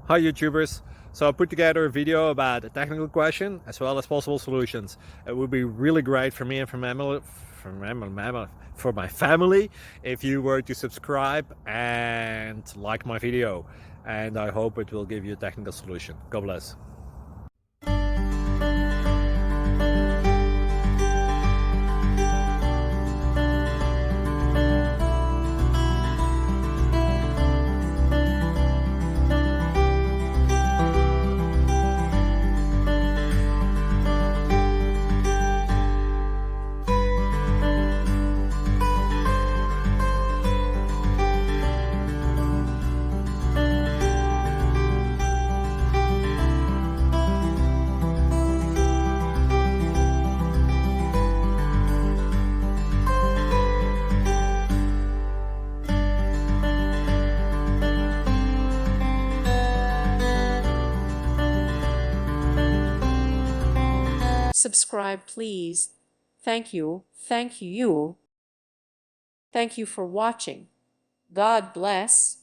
Hi YouTubers. So I put together a video about a technical question as well as possible solutions. It would be really great for me and for my family if you were to subscribe and like my video. And I hope it will give you a technical solution. God bless. Subscribe, please. Thank you. Thank you. Thank you for watching. God bless.